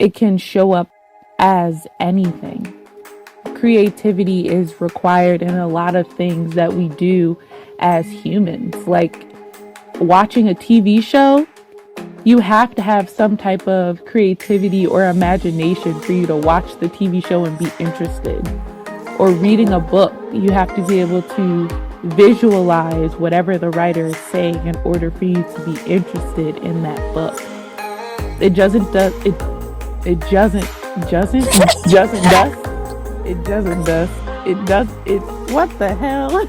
it can show up as anything. Creativity is required in a lot of things that we do as humans. Like watching a TV show, you have to have some type of creativity or imagination for you to watch the TV show and be interested. Or reading a book, you have to be able to visualize whatever the writer is saying in order for you to be interested in that book. It doesn't does it it doesn't doesn't doesn't does it doesn't does it does it what the hell?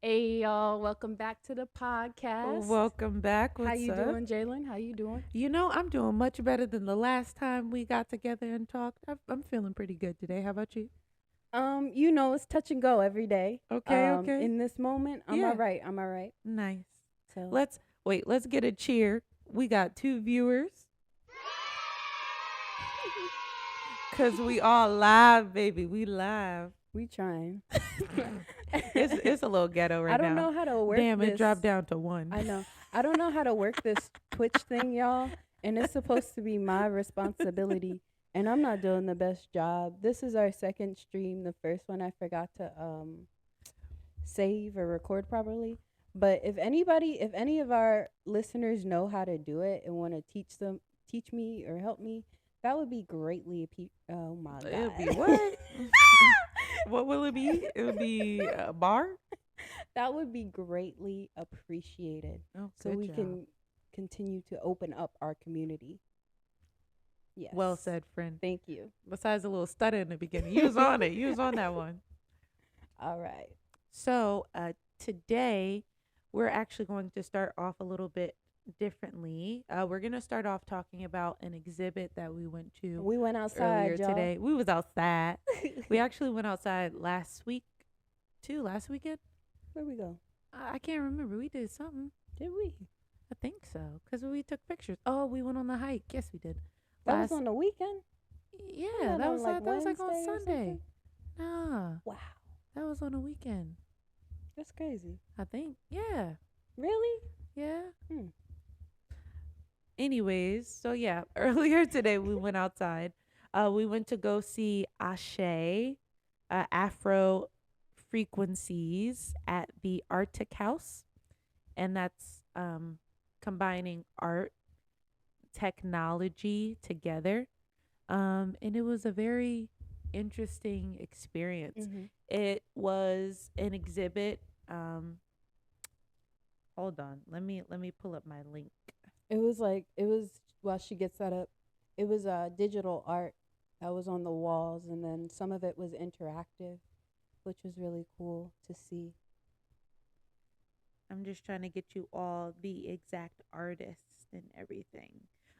Hey y'all, welcome back to the podcast. Welcome back. How What's you up? doing, Jalen? How you doing? I'm doing much better than the last time we got together and talked. I'm feeling pretty good today. How about you? It's touch and go every day. Okay. In this moment, I'm Yeah. all right. I'm all right. Nice. So Let's get a cheer. We got 2 viewers cuz we all live, baby. We live. we trying. It's a little ghetto right I don't now. know how to work Damn, this. it dropped down to 1. I know. I don't know how to work this Twitch thing, y'all. And it's supposed to be my responsibility. And I'm not doing the best job. This is our second stream. The first one I forgot to save or record properly. But if any of our listeners know how to do it and want to teach me or help me, that would be greatly oh my god. It'll be what? What will it be? It would be a bar? That would be greatly appreciated. Oh, So good we job. can continue to open up our community. Yes. Well said, friend. Thank you. Besides a little stutter in the beginning. You was on it. You was on that one. All right. So, today we're actually going to start off a little bit differently. We're going to start off talking about an exhibit that we went to We went outside, earlier y'all. today. We was outside. We actually went outside last weekend. Where we go? I can't remember. We did something. Did we? I think so, because we took pictures. Oh, we went on the hike. Yes, we did. That was on the weekend? Yeah, that that on, was like, that was like on Wednesday or Sunday. Nah, Wow. that was on a weekend. That's crazy. I think. Yeah. Really? Yeah. Hmm. Anyways, so yeah, earlier today we went outside. We went to go see Ashe, Afro Frequencies at the Arctic House, and that's combining art, technology together. And it was a very interesting experience. Mm-hmm. It was an exhibit. Hold on, let me pull up my link. It was while she gets that up, it was digital art that was on the walls, and then some of it was interactive, which was really cool to see. I'm just trying to get you all the exact artists and everything.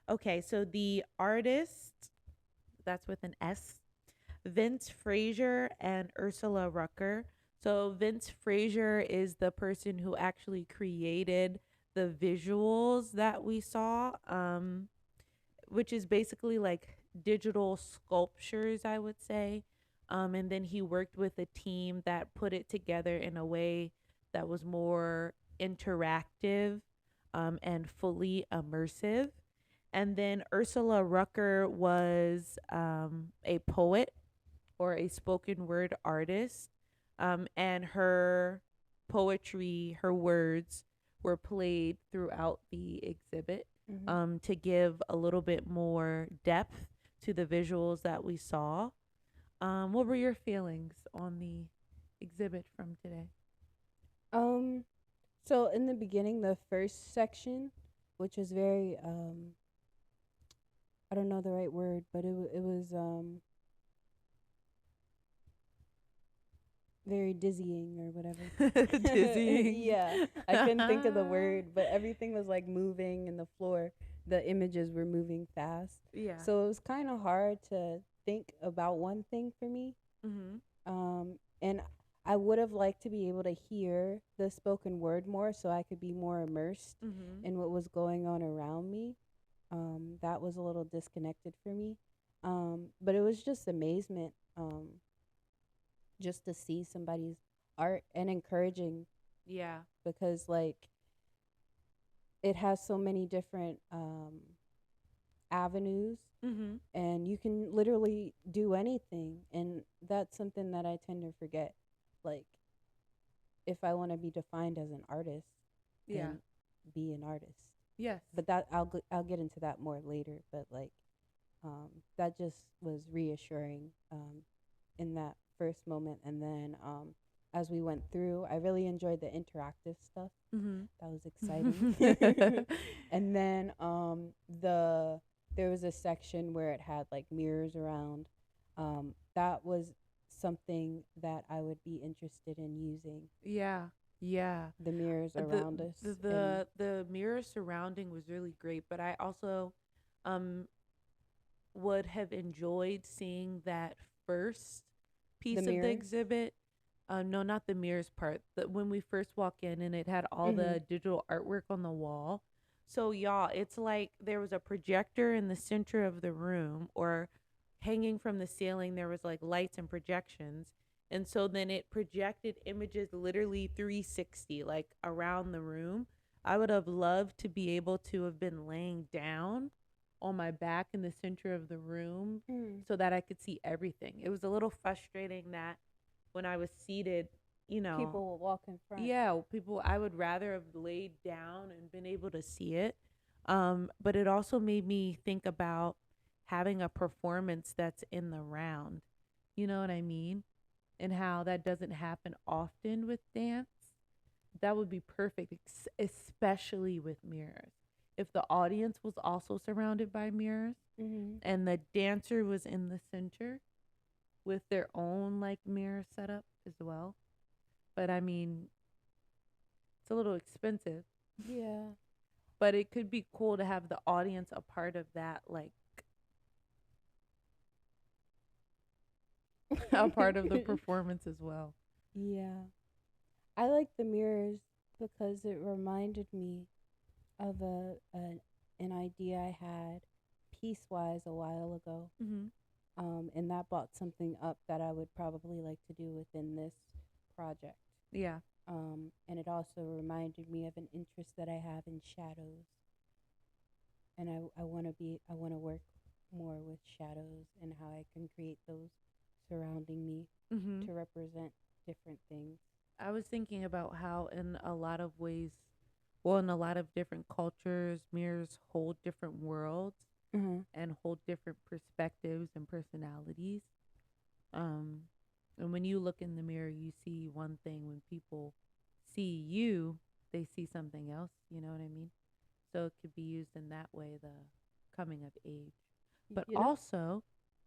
Okay, so the artist, that's with an S, Vince Frazier and Ursula Rucker. So Vince Frazier is the person who actually created the visuals that we saw, which is basically like digital sculptures, I would say. And then he worked with a team that put it together in a way that was more interactive and fully immersive. And then Ursula Rucker was a poet or a spoken word artist. And her poetry, her words were played throughout the exhibit Mm-hmm. to give a little bit more depth to the visuals that we saw. What were your feelings on the exhibit from today? So in the beginning, the first section, which was very I don't know the right word, but it was very dizzying or whatever. Dizzying. Yeah, I couldn't think of the word, but everything was like moving in the floor. The images were moving fast, Yeah. so it was kind of hard to think about one thing for me. Mm-hmm. And I would have liked to be able to hear the spoken word more, so I could be more immersed Mm-hmm. in what was going on around me. That was a little disconnected for me. But it was just amazement. Just to see somebody's art and encouraging, Yeah. because like it has so many different avenues, Mm-hmm. and you can literally do anything. And that's something that I tend to forget. Like, if I want to be defined as an artist, Yeah. then be an artist. Yes. But I'll get into that more later. But like, that just was reassuring in that first moment. And then as we went through, I really enjoyed the interactive stuff. That was exciting. Mm-hmm. And then there was a section where it had like mirrors around. That was something that I would be interested in using, Yeah. Yeah. the mirrors The around us. the And the the mirror surrounding was really great, but I also um would have enjoyed seeing that first the piece of the mirrors. exhibit. No, not the mirrors part. When we first walk in and it had all Mm-hmm. the digital artwork on the wall. So y'all, it's like there was a projector in the center of the room, or hanging from the ceiling. There was like lights and projections, and so then it projected images literally 360, like around the room. I would have loved to be able to have been laying down on my back in the center of the room Mm. so that I could see everything. It was a little frustrating that when I was seated, you know, People will walk in front. yeah, people, I would rather have laid down and been able to see it. But it also made me think about having a performance that's in the round. You know what I mean? And how that doesn't happen often with dance. That would be perfect, especially with mirrors. If the audience was also surrounded by mirrors Mm-hmm. and the dancer was in the center with their own like mirror setup as well. But I mean, it's a little expensive, Yeah. but it could be cool to have the audience a part of that, like a part of the performance as well. Yeah. I like the mirrors because it reminded me of an idea I had piece wise a while ago. Mm-hmm. And that brought something up that I would probably like to do within this project. Yeah. And it also reminded me of an interest that I have in shadows. And I want to work more with shadows and how I can create those surrounding me Mm-hmm. to represent different things. I was thinking about how, in a lot of ways, well, in a lot of different cultures, mirrors hold different worlds Mm-hmm. and hold different perspectives and personalities. Um, and when you look in the mirror, you see one thing. When people see you, they see something else. You know what I mean? So it could be used in that way, the coming of age. But You know, also,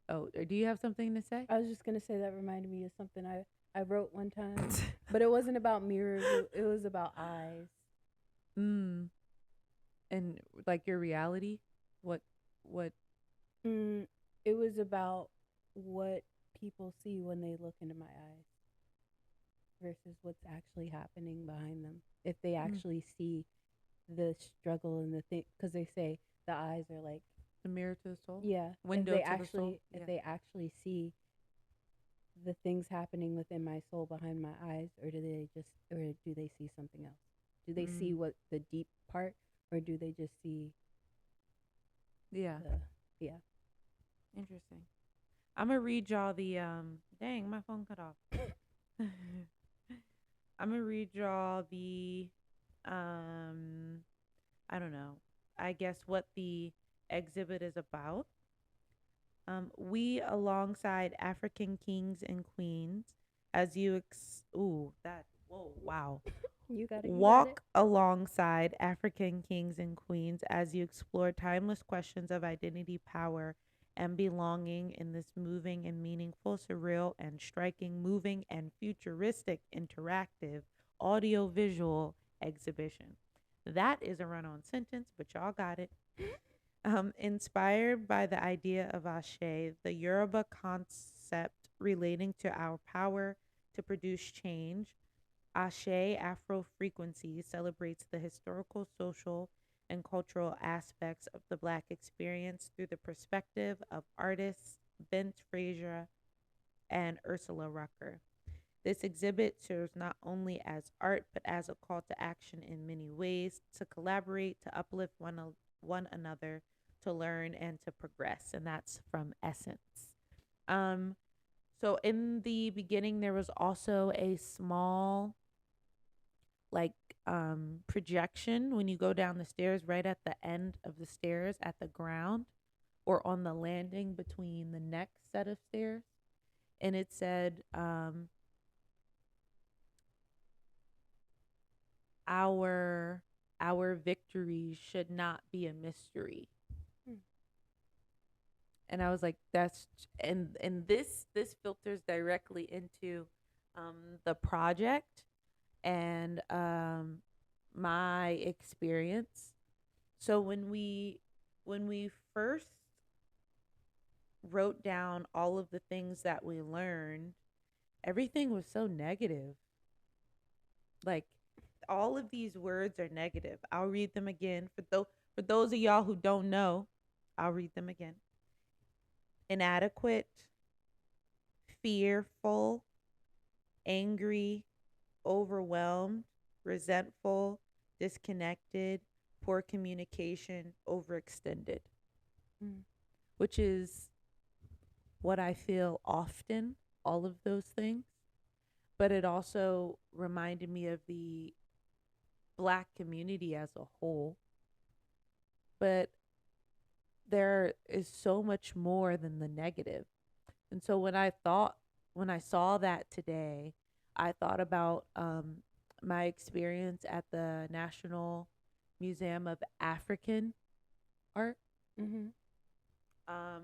oh, do you have something to say? I was just gonna say that reminded me of something I wrote one time, but it wasn't about mirrors. It was about eyes. Mm. And like your reality, what, what? Mm, it was about what people see when they look into my eyes versus what's actually happening behind them. If they Mm. actually see the struggle and the thing, because they say the eyes are like, The mirror to the soul, yeah. window to the soul. If Yeah. they actually see the things happening within my soul behind my eyes, or do they see something else? Do they see Mm. what the deep part, or do they just see Yeah. the yeah? Interesting. I'm gonna read y'all the Dang, my phone cut off. I'm gonna read y'all the um. I don't know. I guess what the exhibit is about. We, alongside African kings and queens, as you ooh, that, whoa, wow. You got it. Walk alongside African kings and queens as you explore timeless questions of identity, power, and belonging in this moving and meaningful, surreal and striking, moving and futuristic, interactive, audio visual exhibition. That is a run on sentence, but y'all got it. Inspired by the idea of Ashe, the Yoruba concept relating to our power to produce change, Ashe Afro Frequencies celebrates the historical, social, and cultural aspects of the Black experience through the perspective of artists Bent Frazier and Ursula Rucker. This exhibit serves not only as art but as a call to action in many ways, to collaborate, to uplift one another, to learn and to progress, and that's from Essence. Um, so in the beginning, there was also a small like projection when you go down the stairs, right at the end of the stairs at the ground or on the landing between the next set of stairs. And it said, our victory should not be a mystery. Hmm. And I was like, that's and this filters directly into the project and my experience. So when we first wrote down all of the things that we learned, everything was so negative. Like all of these words are negative. I'll read them again for those of y'all who don't know. I'll read them again. Inadequate, fearful, angry, overwhelmed, resentful, disconnected, poor communication, overextended, Mm. which is what I feel often, all of those things. But it also reminded me of the Black community as a whole. But there is so much more than the negative. And so when I saw that today, I thought about my experience at the National Museum of African Art, Mm-hmm. um,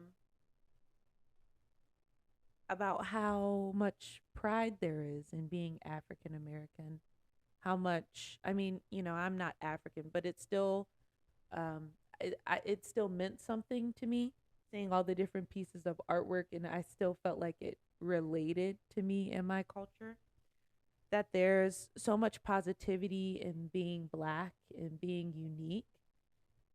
about how much pride there is in being African American. How much, I mean, I'm not African, but it's still, it still meant something to me seeing all the different pieces of artwork, and I still felt like it related to me and my culture. That there's so much positivity in being Black and being unique,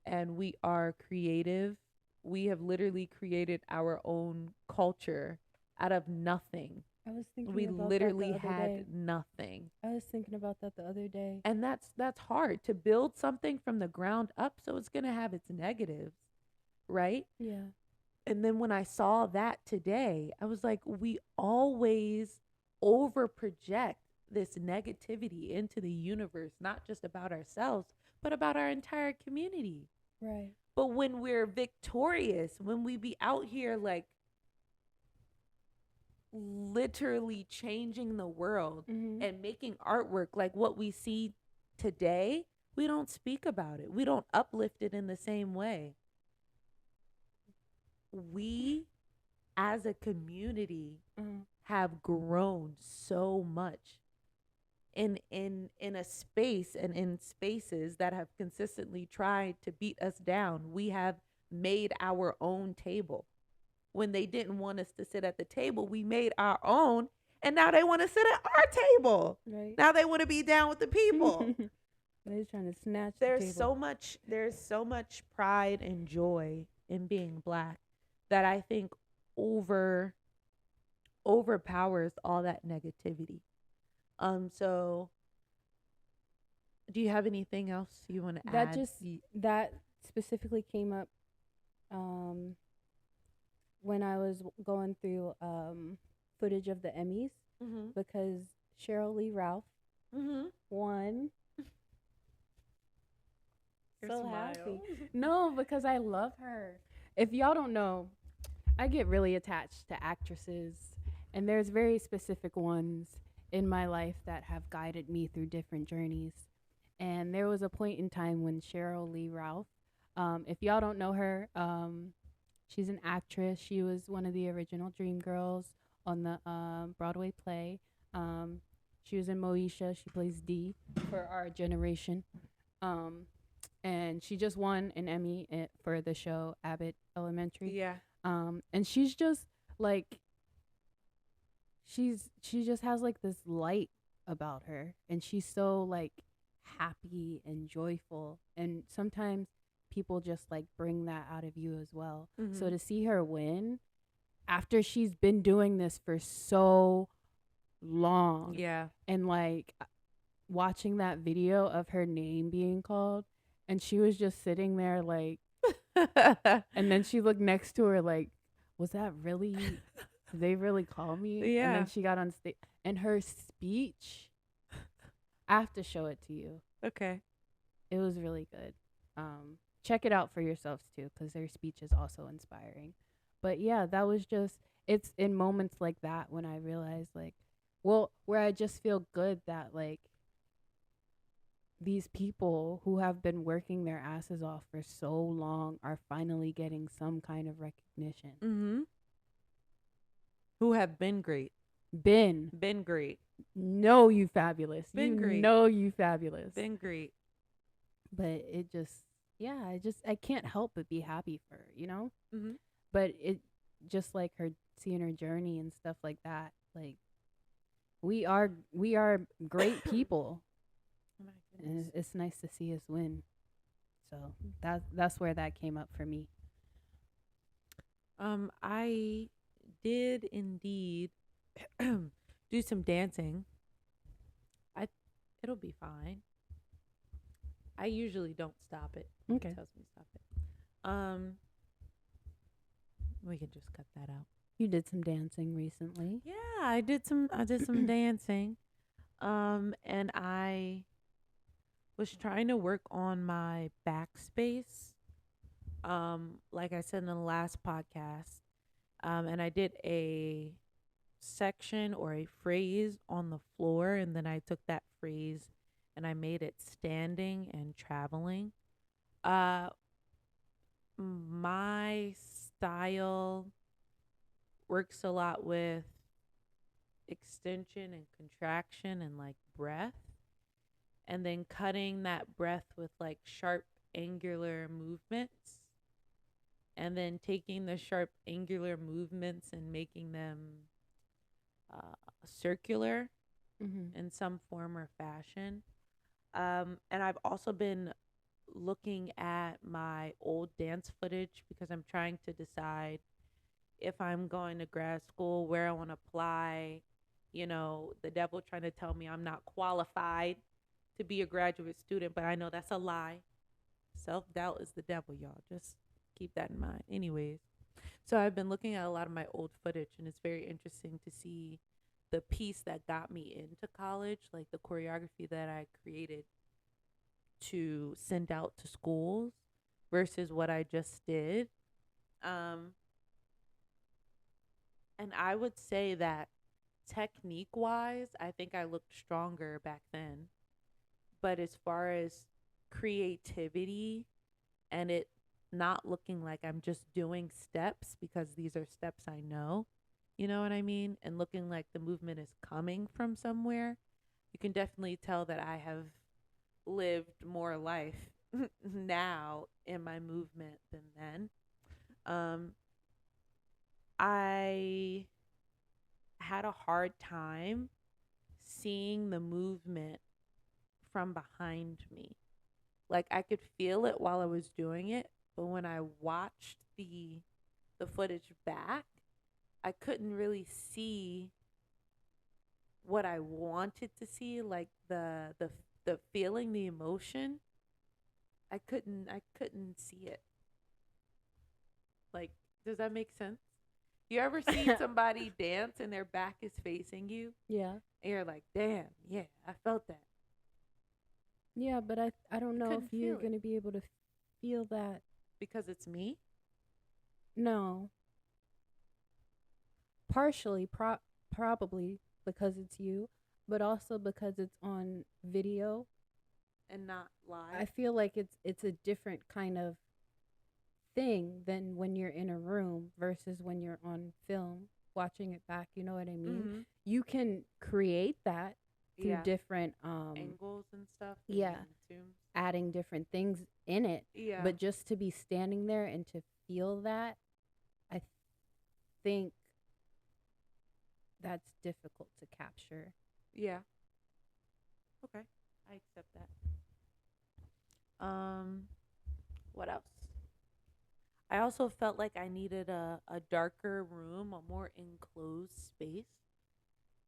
and we are creative. We have literally created our own culture out of nothing. I was thinking We about that the literally other day. had nothing. I was thinking about that the other day. And that's hard to build something from the ground up, so it's going to have its negatives, right? Yeah. And then when I saw that today, I was like, we always over project this negativity into the universe, not just about ourselves, but about our entire community. Right. But when we're victorious, when we be out here like literally changing the world Mm-hmm. and making artwork like what we see today, we don't speak about it. We don't uplift it in the same way. We as a community Mm-hmm. have grown so much in a space and in spaces that have consistently tried to beat us down. We have made our own table. When they didn't want us to sit at the table, we made our own, and now they want to sit at our table. Right. Now they want to be down with the people. They're trying to snatch there's the table. there's so much pride and joy in being Black that I think overpowers all that negativity. So do you have anything else you want to That add? just that specifically came up when I was going through footage of the Emmys Mm-hmm. because Cheryl Lee Ralph Mm-hmm. won. Your So smile. happy. No, because I love her. If y'all don't know, I get really attached to actresses, and there's very specific ones in my life that have guided me through different journeys. And there was a point in time when Cheryl Lee Ralph, if y'all don't know her, she's an actress. She was one of the original Dreamgirls on the Broadway play. She was in Moesha. She plays Dee for our generation. And she just won an Emmy for the show Abbott Elementary. Yeah. And she's just like she just has like this light about her, and she's so like happy and joyful, and sometimes people just like bring that out of you as well. Mm-hmm. So to see her win after she's been doing this for so long, Yeah. and like watching that video of her name being called, and she was just sitting there like And then she looked next to her like, was that really, did they really call me? And then Yeah. she got on stage and her speech, I have to show it to you. Okay. It was really good. Check it out for yourselves too, because their speech is also inspiring. But yeah, that was just, it's in moments like that when I realized, like, well, where I just feel good that, like, these people who have been working their asses off for so long are finally getting some kind of recognition. Mm-hmm. Who have been great. Ben, Been great. know you fabulous. Been You great. know you fabulous. Been great. But it just, yeah, I can't help but be happy for her, you know? Mm-hmm. But it, just like her, seeing her journey and stuff like that, like, we are great people. Oh my And goodness. it's nice to see us win. So that's where that came up for me. I did indeed do some dancing. I It'll be fine. I usually don't stop it. It Okay. tells me stop it. We can just cut that out. You did some dancing recently. Yeah, I did some dancing. And I was trying to work on my backspace. Like I said in the last podcast. And I did a section or a phrase on the floor, and then I took that phrase and I made it standing and traveling. Uh my style works a lot with extension and contraction and like breath, and then cutting that breath with like sharp angular movements, and then taking the sharp angular movements and making them circular Mm-hmm. in some form or fashion. And I've also been looking at my old dance footage because I'm trying to decide if I'm going to grad school, where I want to apply. You know, the devil trying to tell me I'm not qualified to be a graduate student, but I know that's a lie. Self doubt is the devil, y'all. Just keep that in mind. Anyways, so I've been looking at a lot of my old footage, and it's very interesting to see the piece that got me into college, like the choreography that I created to send out to schools versus what I just did. Um, and I would say that technique wise, I think I looked stronger back then. But as far as creativity and it not looking like I'm just doing steps because these are steps I know, you know what I mean? And looking like the movement is coming from somewhere, you can definitely tell that I have lived more life now in my movement than then. Um, I had a hard time seeing the movement from behind me. Like I could feel it while I was doing it, but when I watched the footage back, I couldn't really see what I wanted to see, like the feeling, the emotion. I couldn't see it. Like, does that make sense? You ever see somebody dance and their back is facing you Yeah. and you're like, "Damn, yeah, I felt that." Yeah, but I don't I know if couldn't you're feel it gonna be able to feel that. because it's me. No, partially, probably because it's you, but also because it's on video. And not I live. feel like it's a different kind of thing than when you're in a room versus when you're on film watching it back. You know what I mean? Mm-hmm. You can create that through Yeah. different Angles and stuff. yeah, And zooms. adding different things in it. Yeah. But just to be standing there and to feel that, I think that's difficult to capture. Yeah. Okay. I accept that. What else? I also felt like I needed a darker room, a more enclosed space.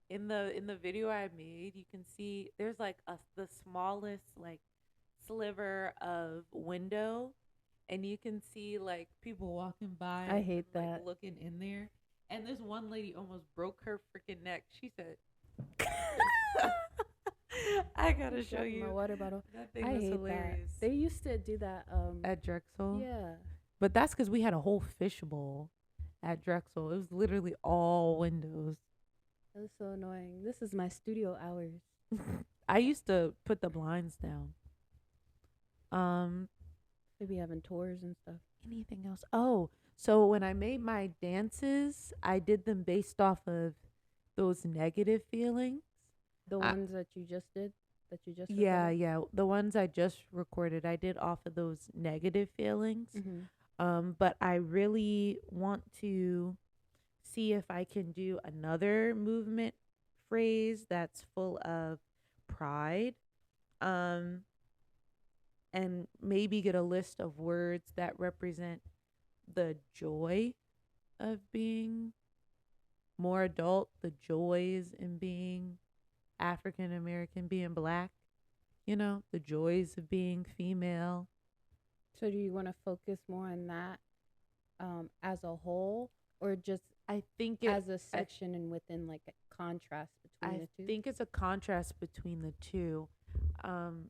In the video I made, you can see there's like the smallest like sliver of window, and you can see like people walking by I and hate like that. looking in there. And this one lady almost broke her freaking neck. She said, I gotta Keep show dropping my you. water bottle. That thing I was hate that. hilarious. They used to do that. At Drexel. Yeah, But that's because we had a whole fishbowl at Drexel. It was literally all windows. that was so annoying. This is my studio hours. I used to put the blinds down. Um, Maybe having tours and stuff. anything else? Oh, so when I made my dances, I did them based off of those negative feelings. The I, ones that you just did, that you just yeah, recorded. yeah. The ones I just recorded, I did off of those negative feelings. Mm-hmm. But I really want to see if I can do another movement phrase that's full of pride. Um, and maybe get a list of words that represent the joy of being more adult, the joys in being African American, being black, the joys of being female. So do you want to focus more on that as a whole, or just I think as a I, section and within like a contrast between I the two? think it's a contrast between the two. Um,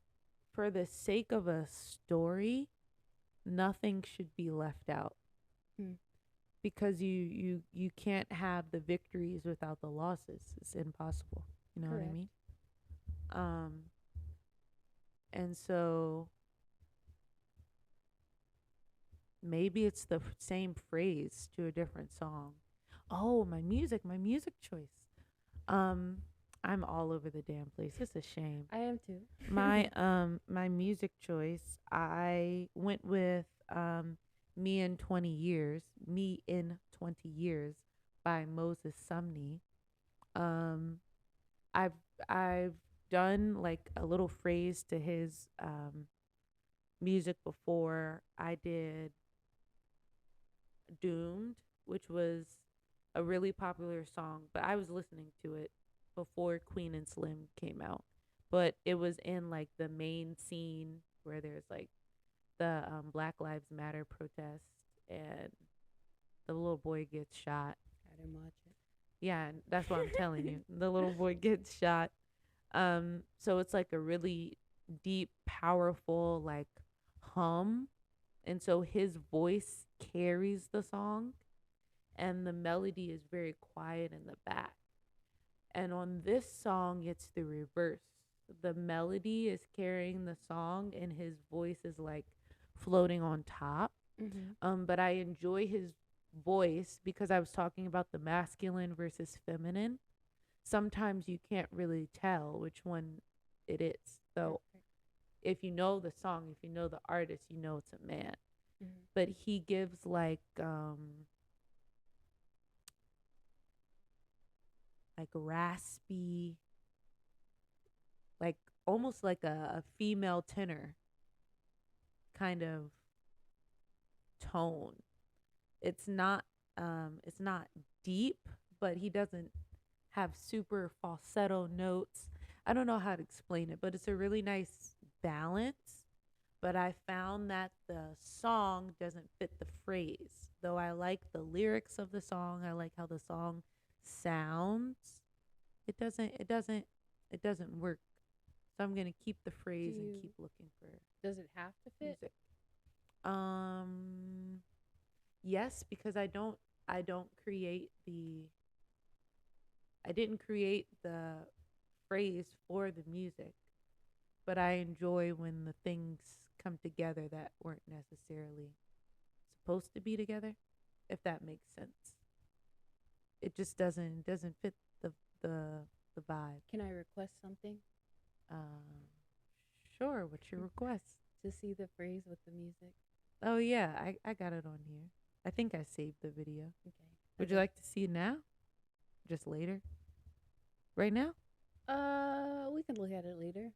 for the sake of a story, nothing should be left out Hmm. because you can't have the victories without the losses. It's impossible. You know what I Correct. mean? Um, and so maybe it's the same phrase to a different song. Oh, my music choice. Um, I'm all over the damn place. It's a shame. I am too. My music choice, I went with Me in 20 Years, Me in 20 Years by Moses Sumney. Um I've I've done like a little phrase to his music before. I did Doomed, which was a really popular song, but I was listening to it before Queen and Slim came out. But it was in like the main scene where there's like the Black Lives Matter protest and the little boy gets shot. I didn't watch it. Yeah, and that's what I'm telling you. The little boy gets shot. So it's like a really deep, powerful like hum. And so his voice carries the song and the melody is very quiet in the back. And on this song, it's the reverse. The melody is carrying the song, and his voice is like floating on top. Mm-hmm. But I enjoy his voice because I was talking about the masculine versus feminine. Sometimes you can't really tell which one it is. So Right. if you know the song, if you know the artist, you know it's a man. Mm-hmm. But he gives like raspy, like almost like a female tenor kind of tone. It's not deep, but he doesn't have super falsetto notes. I don't know how to explain it, but it's a really nice balance. But I found that the song doesn't fit the phrase. Though I like the lyrics of the song, I like how the song sounds. It doesn't work. So I'm gonna keep the Do phrase and you? keep looking for Does it have to fit? music. Um yes, because I don't create the I didn't create the phrase for the music, but I enjoy when the things come together that weren't necessarily supposed to be together, if that makes sense. It just doesn't fit the the vibe. Can I request something Um sure, what's your request? to see the phrase with the music? Oh yeah, I got it on here. I think I saved the video. Okay. Would you like to see it now? Just later? Right now? We can look at it later.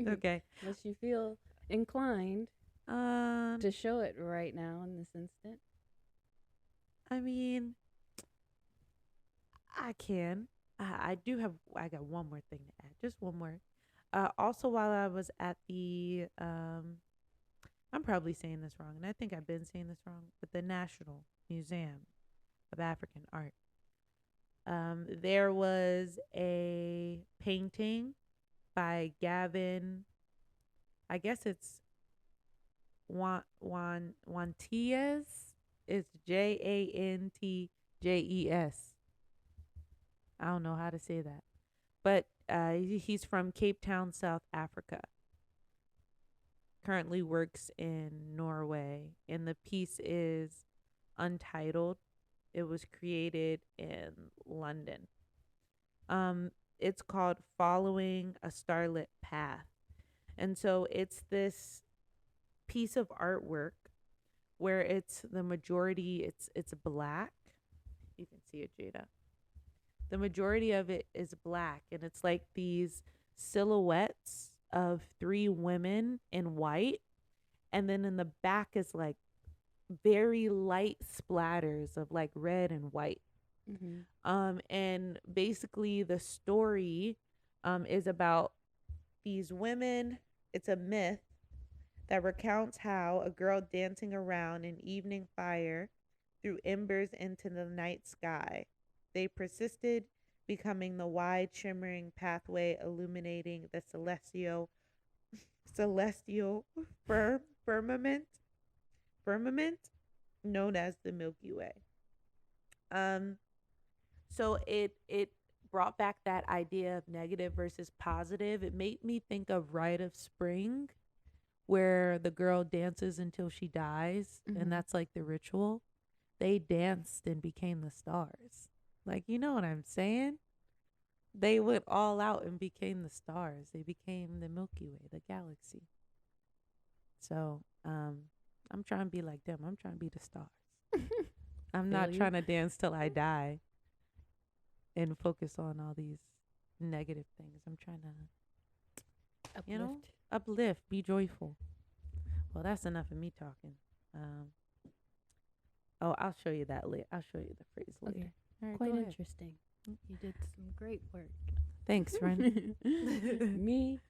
Okay. Unless you feel inclined Um to show it right now in this instant. I mean, I can. I do have. I got one more thing to add. Just one more. Also, while I was at the I'm probably saying this wrong, and I think I've been saying this wrong, but the National Museum of African Art. There was a painting by Gavin. I guess it's Wanties. It's Jantjes. I don't know how to say that, but he's from Cape Town, South Africa. Currently works in Norway, and the piece is untitled. It was created in London. It's called Following a Starlit Path. And so it's this piece of artwork where it's the majority it's black. You can see it, Jada. The majority of it is black, and it's like these silhouettes of three women in white, and then in the back is like very light splatters of like red and white. And basically the story is about these women. It's a myth that recounts how a girl dancing around an evening fire threw embers into the night sky. They persisted, becoming the wide shimmering pathway illuminating the celestial firmament known as the Milky Way. Um so it brought back that idea of negative versus positive. It made me think of Rite of Spring, where the girl dances until she dies, and that's like the ritual. They danced and became the stars. Like, you know what I'm saying? They went all out and became the stars. They became the Milky Way, the galaxy. So, I'm trying to be like them. I'm trying to be the stars. I'm not trying to dance till I die and focus on all these negative things. I'm trying to, uplift, be joyful. Well, that's enough of me talking. I'll show you that later. I'll show you the phrase later. Okay. All right, Quite go ahead. interesting. You did some great work. Thanks, friend. Me,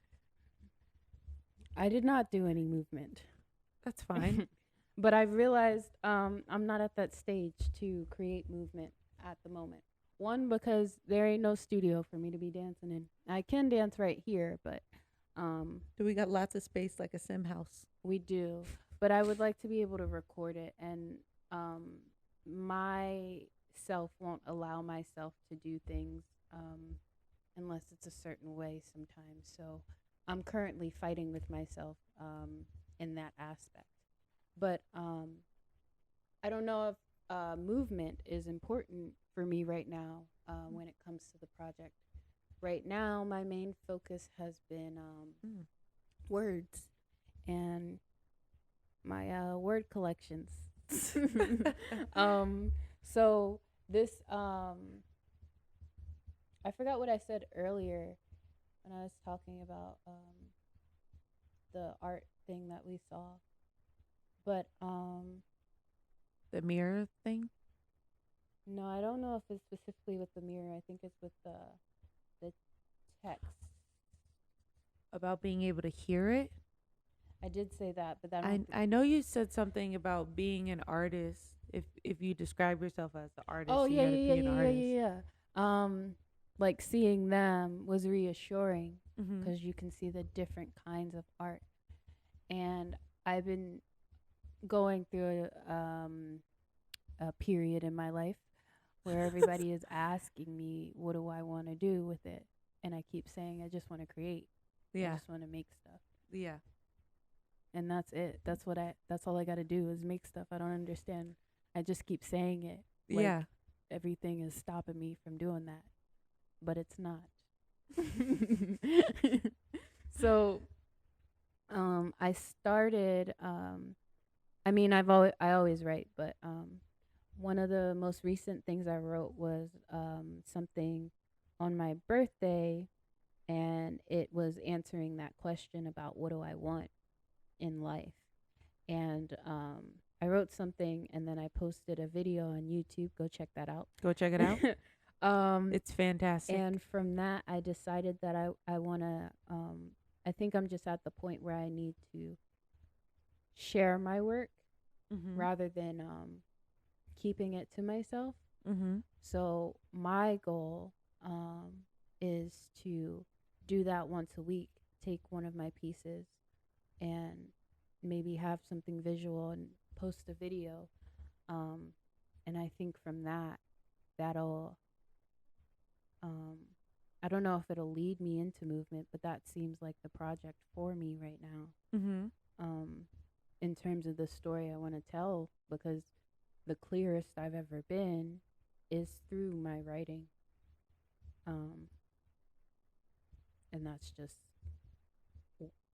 I did not do any movement. That's fine. But I've realized I'm not at that stage to create movement at the moment. One, because there ain't no studio for me to be dancing in. I can dance right here, but Do we got lots of space like a sim house? we do. But I would like to be able to record it, and myself won't allow myself to do things unless it's a certain way sometimes. So I'm currently fighting with myself in that aspect. But I don't know if movement is important for me right now when it comes to the project. Right now, my main focus has been words and my word collections. So this, I forgot what I said earlier when I was talking about the art thing that we saw. But The mirror thing? no, I don't know if it's specifically with the mirror. I think it's with the text. About being able to hear it? I did say that, but that I know you said something about being an artist. If you describe yourself as the artist, oh you yeah, gotta yeah, be an yeah, yeah, artist. yeah, yeah. Like seeing them was reassuring Mm-hmm. because you can see the different kinds of art, and I've been going through a period in my life where everybody is asking me, what do I want to do with it? And I keep saying, I just want to create. I Yeah. just want to make stuff. Yeah. And that's it. That's all I got to do is make stuff. I don't understand. I just keep saying it. Like Yeah. everything is stopping me from doing that. But it's not. So, I started I mean, I always write, but one of the most recent things I wrote was something on my birthday, and it was answering that question about what do I want in life. And I wrote something, and then I posted a video on YouTube. Go check that out. Go check it out. It's fantastic. And from that, I decided that I want to, I think I'm just at the point where I need to share my work Mhm. rather than keeping it to myself. Mhm. So my goal is to do that once a week. Take one of my pieces and maybe have something visual and post a video. Um, and I think from that, that'll, um, I don't know if it'll lead me into movement, but that seems like the project for me right now. Mhm. Um, in terms of the story I want to tell, because the clearest I've ever been is through my writing. Um, and that's just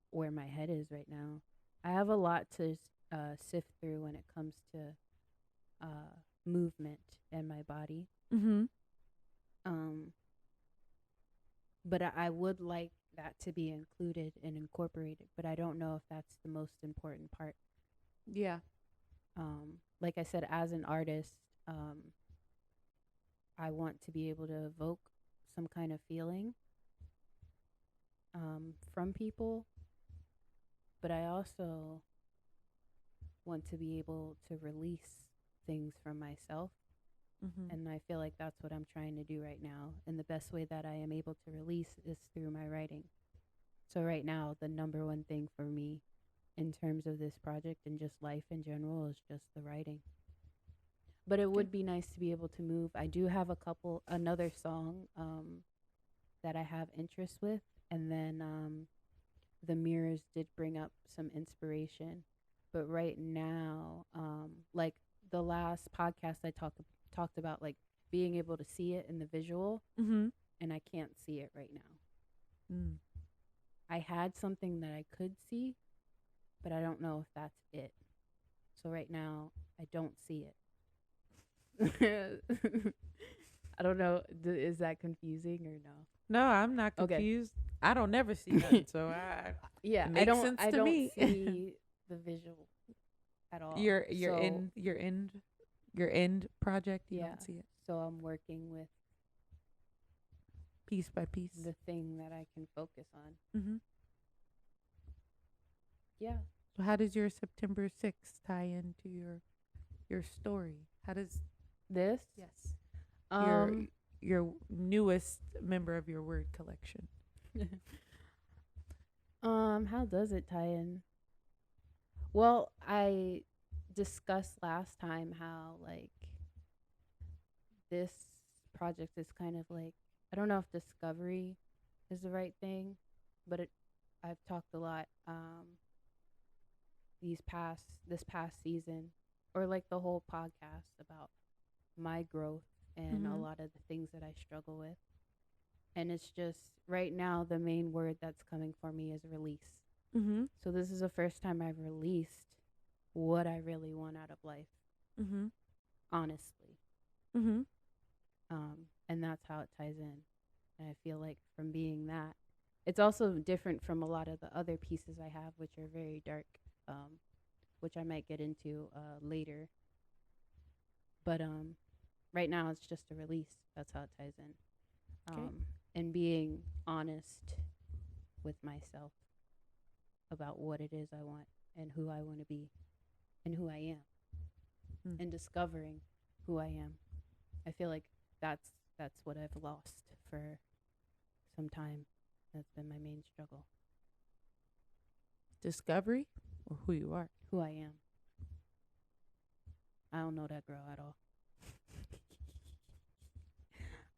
where my head is right now. I have a lot to sift through when it comes to movement and my body. Mhm. Um, but I would like that to be included and incorporated, but I don't know if that's the most important part. Yeah. Like I said, as an artist, um, I want to be able to evoke some kind of feeling from people, but I also want to be able to release things from myself. Mhm. And I feel like that's what I'm trying to do right now. And the best way that I am able to release is through my writing. So, right now, the number one thing for me in terms of this project and just life in general is just the writing. But it Okay. would be nice to be able to move. I do have another song that I have interest with. And then the mirrors did bring up some inspiration. But right now, like the last podcast I talked about, like being able to see it in the visual, Mhm. and I can't see it right now. Mm. I had something that I could see, but I don't know if that's it. So right now, I don't see it. I don't know. Is that confusing or no? No, I'm not Okay. confused. I don't never see nothing, so Yeah, it I makes don't. sense I to don't me. see the visual at all. You're So in your end project. You yeah. don't see it So I'm working with piece by piece. the thing that I can focus on. Mhm. Yeah. So how does your September 6th tie into your story? How does This. yes your Um. your newest member of your word collection? How does it tie in? Well, I discussed last time how like this project is kind of like, I don't know if discovery is the right thing, but I've talked a lot this past season, or like the whole podcast, about my growth and a Mhm. lot of the things that I struggle with. And it's just right now the main word that's coming for me is release. Mhm. So this is the first time I've released what I really want out of life, Mhm. honestly. Mhm. And that's how it ties in. And I feel like from being that, it's also different from a lot of the other pieces I have, which are very dark, which I might get into later. But right now, it's just a release. That's how it ties in. Okay. And being honest with myself about what it is I want and who I want to be and who I am, Mm. and discovering who I am. I feel like that's that's what I've lost for some time. That's been my main struggle. Discovery or who you are. Who I am. I don't know that girl at all.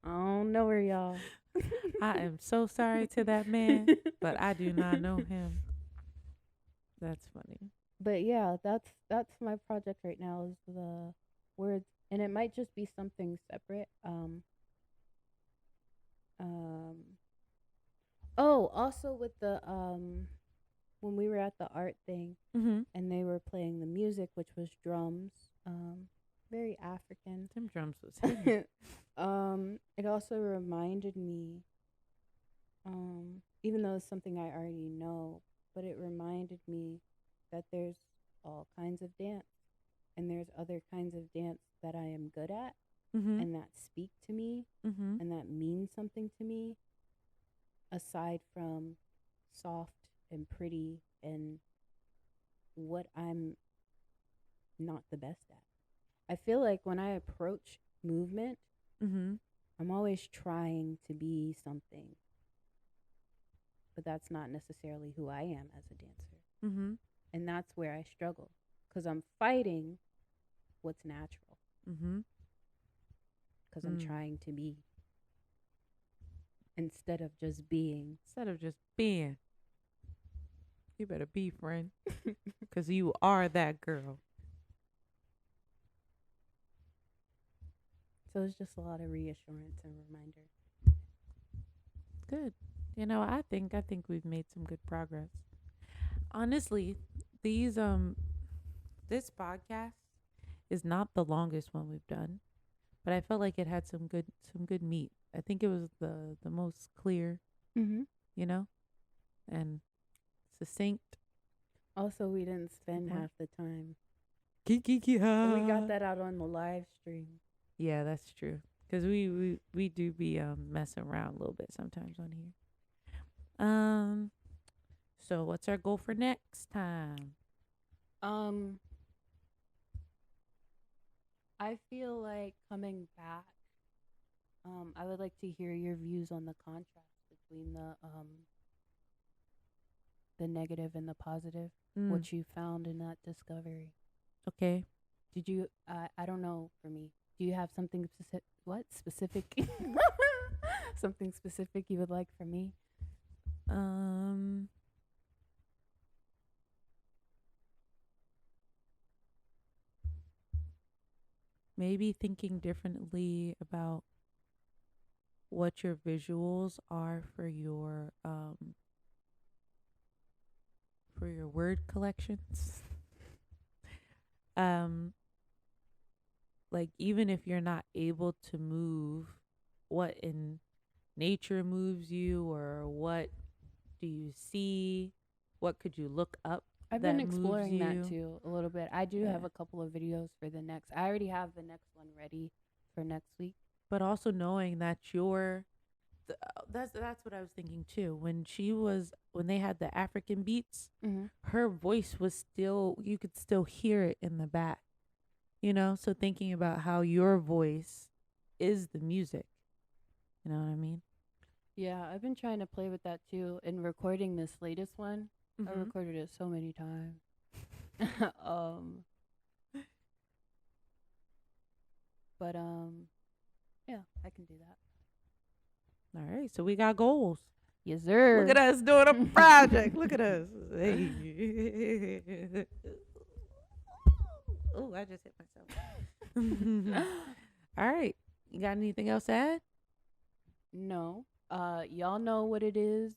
I don't know her, y'all. I am so sorry to that man, but I do not know him. That's funny. But yeah, that's my project right now, is the words, and it might just be something separate. Um oh, also with the when we were at the art thing Mhm. and they were playing the music, which was drums, very African. Them drums was hitting. It also reminded me, even though it's something I already know, but it reminded me that there's all kinds of dance, and there's other kinds of dance that I am good at Mhm. and that speak to me Mhm. and that mean something to me, aside from soft and pretty and what I'm not the best at. I feel like when I approach movement, Mm-hmm. I'm always trying to be something, but that's not necessarily who I am as a dancer. Mm-hmm. And that's where I struggle because I'm fighting what's natural Mm-hmm. because I'm Mm. trying to be instead of just being. Instead of just being, you better be, friend, because you are that girl. So it's just a lot of reassurance and reminder. Good. I think we've made some good progress. Honestly, these this podcast is not the longest one we've done, but I felt like it had some good meat. I think it was the most clear, Mm-hmm. you know, and succinct. Also, we didn't To the spend point. half the time. Kiki We got ha. that out on the live stream. Yeah, that's true. Cause we do be messing around a little bit sometimes on here. Um. So what's our goal for next time? Um, I feel like coming back. I would like to hear your views on the contrast between the negative and the positive. Mm, What you found in that discovery. okay. Did you? I don't know. For me, do you have something specific? What specific? Something specific you would like from me? Um. Maybe thinking differently about what your visuals are for your word collections. um like even if you're not able to move, what in nature moves you, or what do you see? What could you look up I've been that moves exploring that you? too a little bit. I do have Yeah. a couple of videos for the next. I already have the next one ready for next week. But also knowing that that's what I was thinking too. When they had the African beats, Mm-hmm. her voice was still, you could still hear it in the back. So thinking about how your voice is the music. You know what I mean? Yeah, I've been trying to play with that too. In recording this latest one, I Mm-hmm. recorded it so many times. um, but yeah, I can do that. All right, so we got goals. Yes, Look sir. at us doing a project. Look at us. Hey. Oh, I just hit myself. All right. You got anything else to add? No. Y'all know what it is.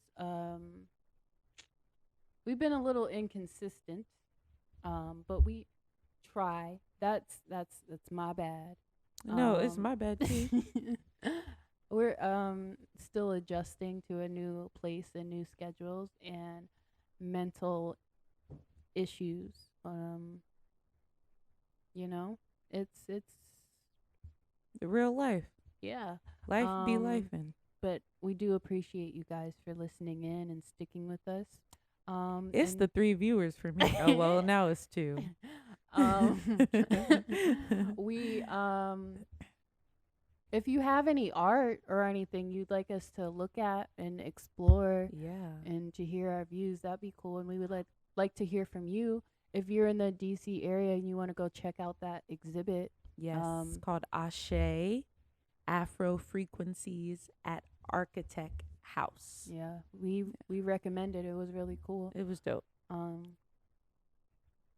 We've been a little inconsistent. But we try. That's my bad. No, it's Um my bad too. we're still adjusting to a new place and new schedules and mental issues. You know, it's The real life. yeah. Life be Um lifing. but we do appreciate you guys for listening in and sticking with us. It's the And 3 viewers for me. Oh well, now it's 2. um we if you have any art or anything you'd like us to look at and explore Yeah. and to hear our views, that'd be cool. And we would like to hear from you. If you're in the DC area and you want to go check out that exhibit, Yes, it's called Ashe Afro Frequencies at Architect House. yeah, we recommend it. It was really cool. It was dope. Um,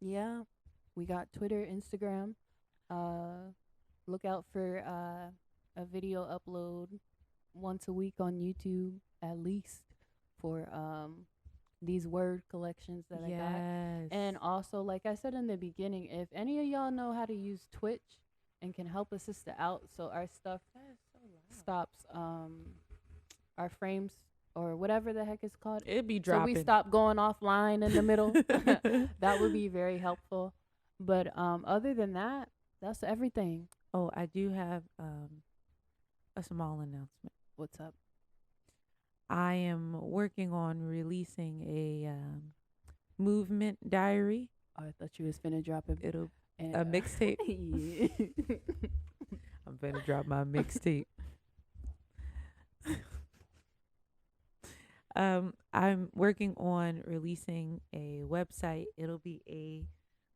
yeah, we got Twitter, Instagram. Uh, look out for a video upload once a week on YouTube at least for these word collections that I got. Yes. And also, like I said in the beginning, if any of y'all know how to use Twitch and can help assist out so our stuff That is so loud. stops our frames or whatever the heck it's called. It'd be So we dropping. stop going offline in the middle. That would be very helpful. But other than that, that's everything. Oh, I do have a small announcement. What's up? I am working on releasing a movement diary. I thought you was finna drop it. It'll a mixtape. Yeah. I'm gonna drop my mixtape. I'm working on releasing a website. It'll be a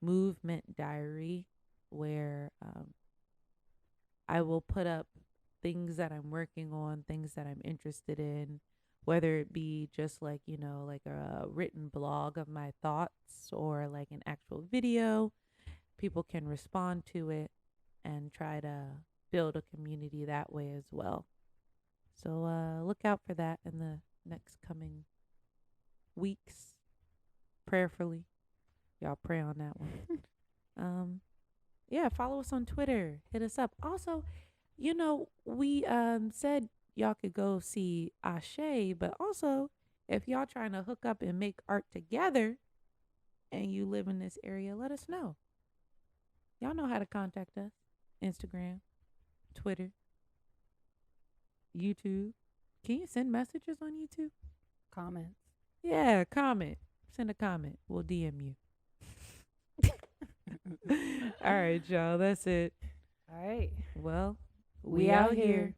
movement diary where I will put up things that I'm working on, things that I'm interested in, whether it be just like, like a written blog of my thoughts or like an actual video. People can respond to it and try to build a community that way as well. So look out for that in the next coming weeks, prayerfully. Y'all pray on that one. Yeah, follow us on Twitter. Hit us up. Also, we said y'all could go see Ashe, but also if y'all trying to hook up and make art together and you live in this area, let us know. Y'all know how to contact us. Instagram, Twitter, YouTube. Can you send messages on YouTube? Comments. Yeah, comment. Send a comment. We'll DM you. All right, y'all. That's it. All right. Well, We out here.